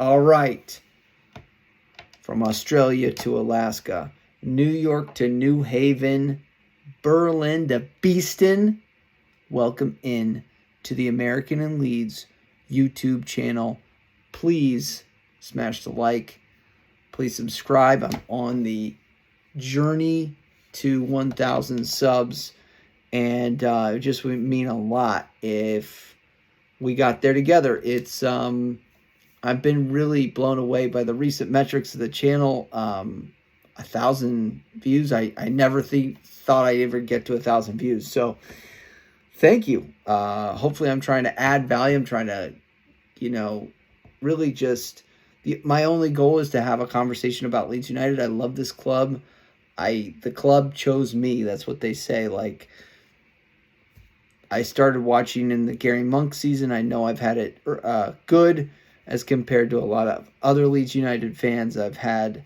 All right. From Australia to Alaska, New York to New Haven, Berlin to Beeston. Welcome in to the American in Leeds YouTube channel. Please smash the like. Please subscribe. I'm on the journey to 1,000 subs, and it just would mean a lot if we got there together. It's I've been really blown away by the recent metrics of the channel. 1,000 views. I never thought I'd ever get to 1,000 views. So thank you. Hopefully I'm trying to add value. I'm trying to, really just, my only goal is to have a conversation about Leeds United. I love this club. The club chose me. That's what they say. Like, I started watching in the Gary Monk season. I know I've had it good as compared to a lot of other Leeds United fans. I've had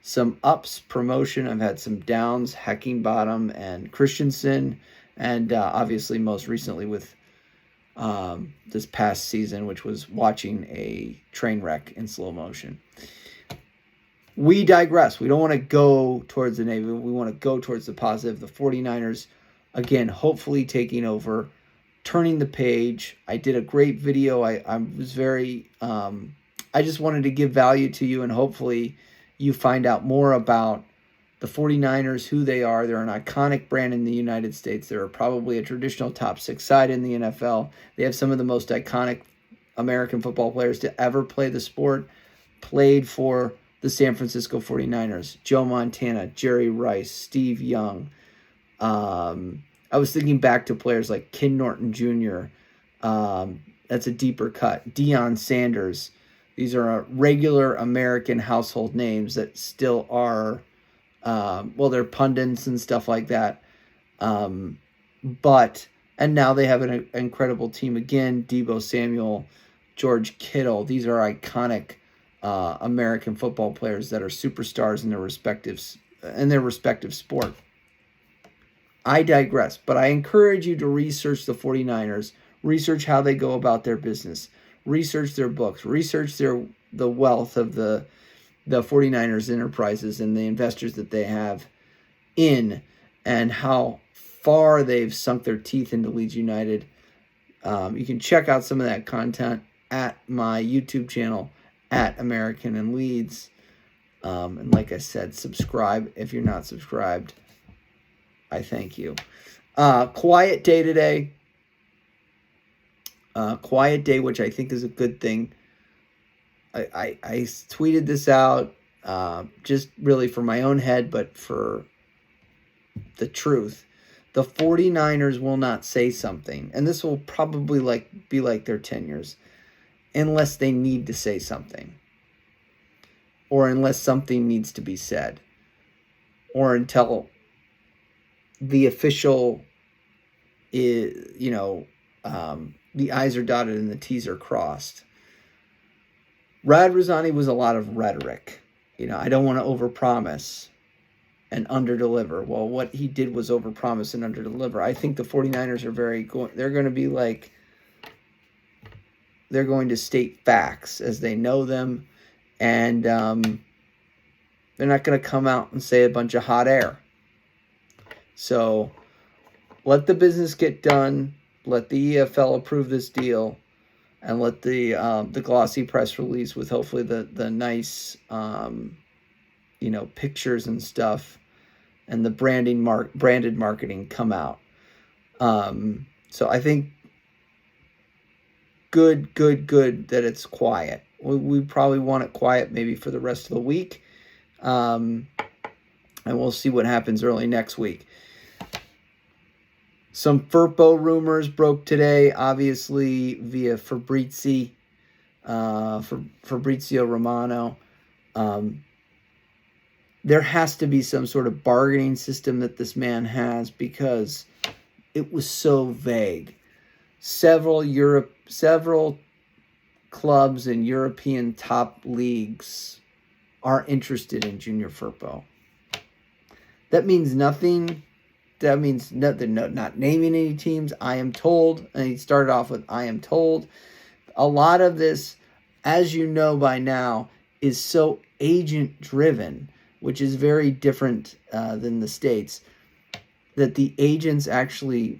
some ups, promotion. I've had some downs, Heckingbottom and Christensen, and obviously most recently with this past season, which was watching a train wreck in slow motion. We digress. We don't want to go towards the negative. We want to go towards the positive. The 49ers, again, hopefully taking over, turning the page. I did a great video. I was very, I just wanted to give value to you, and hopefully you find out more about the 49ers, who they are. They're an iconic brand in the United States. They're probably a traditional top 6 side in the NFL. They have some of the most iconic American football players to ever play the sport, played for the San Francisco 49ers. Joe Montana, Jerry Rice, Steve Young. I was thinking back to players like Ken Norton Jr. That's a deeper cut. Deion Sanders. These are regular American household names that still are, they're pundits and stuff like that. And now they have an incredible team again. Deebo Samuel, George Kittle. These are iconic American football players that are superstars in their respective sport. I digress, but I encourage you to research the 49ers, research how they go about their business, research their books, research the wealth of the 49ers enterprises and the investors that they have in, and how far they've sunk their teeth into Leeds United. You can check out some of that content at my YouTube channel, at American and Leeds. And like I said, subscribe if you're not subscribed. I thank you. Quiet day today. Quiet day, which I think is a good thing. I tweeted this out just really for my own head, but for the truth. The 49ers will not say something, and this will probably be like their tenures, unless they need to say something, or unless something needs to be said, or until the official is, the I's are dotted and the T's are crossed. Rad Rosani was a lot of rhetoric. I don't want to overpromise and underdeliver. Well, what he did was overpromise and underdeliver. I think the 49ers are they're going to be like, they're going to state facts as they know them, and they're not going to come out and say a bunch of hot air. So let the business get done. Let the EFL approve this deal, and let the glossy press release with hopefully the nice pictures and stuff, and the branded marketing come out. So I think good that it's quiet. We probably want it quiet maybe for the rest of the week, and we'll see what happens early next week. Some Firpo rumors broke today, obviously via Fabrizio Romano. There has to be some sort of bargaining system that this man has, because it was so vague. Several clubs in European top leagues are interested in Junior Firpo. That means nothing. That means nothing. Not naming any teams. I am told, and he started off with "I am told." A lot of this as you know by now, is so agent-driven, which is very different than the States, that the agents actually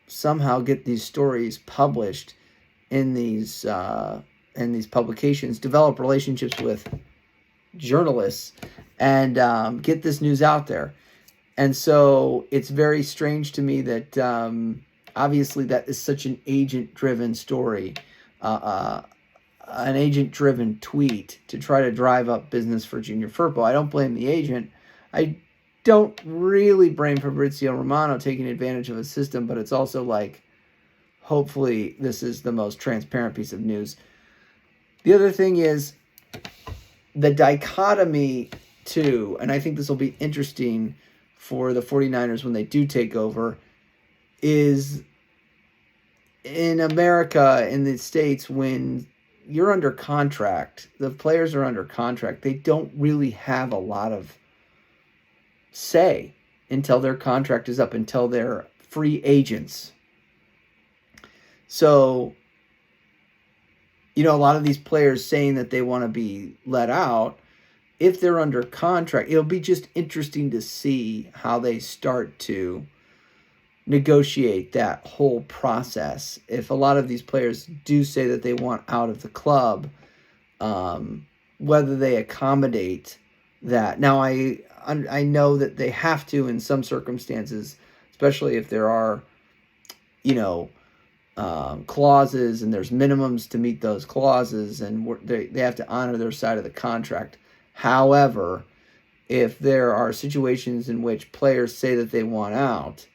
somehow get these stories published in these publications, develop relationships with journalists, and get this news out there. And so it's very strange to me that obviously that is such an agent-driven story, an agent-driven tweet to try to drive up business for Junior Firpo. I don't blame the agent. I don't really blame Fabrizio Romano taking advantage of a system, but it's also like, hopefully this is the most transparent piece of news. The other thing is the dichotomy too, and I think this will be interesting for the 49ers when they do take over, is in America, in the States, when you're under contract, the players are under contract, they don't really have a lot of say until their contract is up, until they're free agents. So, a lot of these players saying that they want to be let out, if they're under contract, it'll be just interesting to see how they start to negotiate that whole process. If a lot of these players do say that they want out of the club, whether they accommodate that. Now, I know that they have to in some circumstances, especially if there are, clauses and there's minimums to meet those clauses, and they have to honor their side of the contract. However, if there are situations in which players say that they want out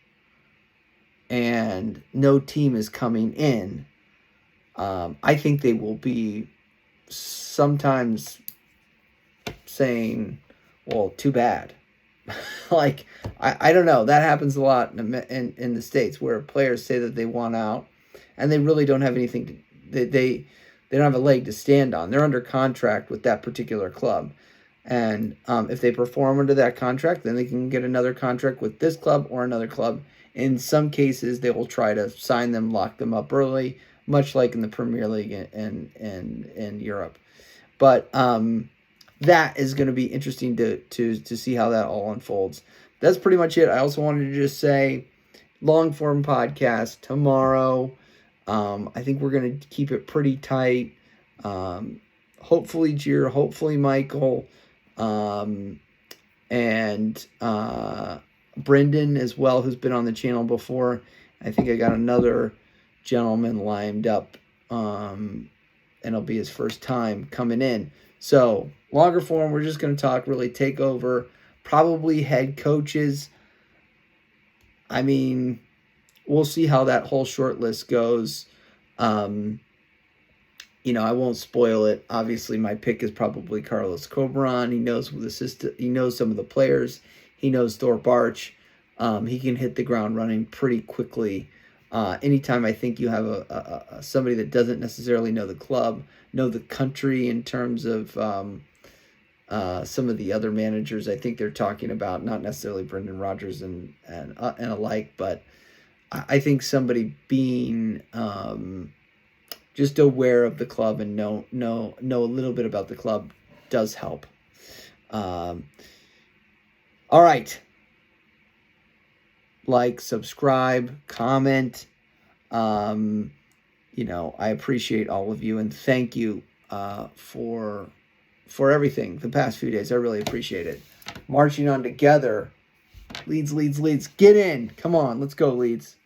and no team is coming in, I think they will be sometimes saying, well, too bad. Like, I don't know. That happens a lot in the States, where players say that they want out and they really don't have anything they don't have a leg to stand on. They're under contract with that particular club. And if they perform under that contract, then they can get another contract with this club or another club. In some cases, they will try to sign them, lock them up early, much like in the Premier League in Europe. But that is going to be interesting to see how that all unfolds. That's pretty much it. I also wanted to just say, long-form podcast tomorrow. I think we're going to keep it pretty tight. Hopefully, Jir, hopefully Michael, and Brendan as well, who's been on the channel before. I think I got another gentleman lined up, and it'll be his first time coming in. So, longer form, we're just going to talk, really take over, probably head coaches. I mean, we'll see how that whole short list goes. I won't spoil it. Obviously, my pick is probably Carlos Cobran. He knows the system. He knows some of the players. He knows Thorpe Arch. He can hit the ground running pretty quickly. Anytime I think you have a somebody that doesn't necessarily know the club, know the country in terms of some of the other managers I think they're talking about, not necessarily Brendan Rodgers and alike, but I think somebody being just aware of the club and know a little bit about the club does help. All right. Like, subscribe, comment. I appreciate all of you, and thank you for everything the past few days. I really appreciate it. Marching on together. Leeds. Get in. Come on, let's go, Leeds.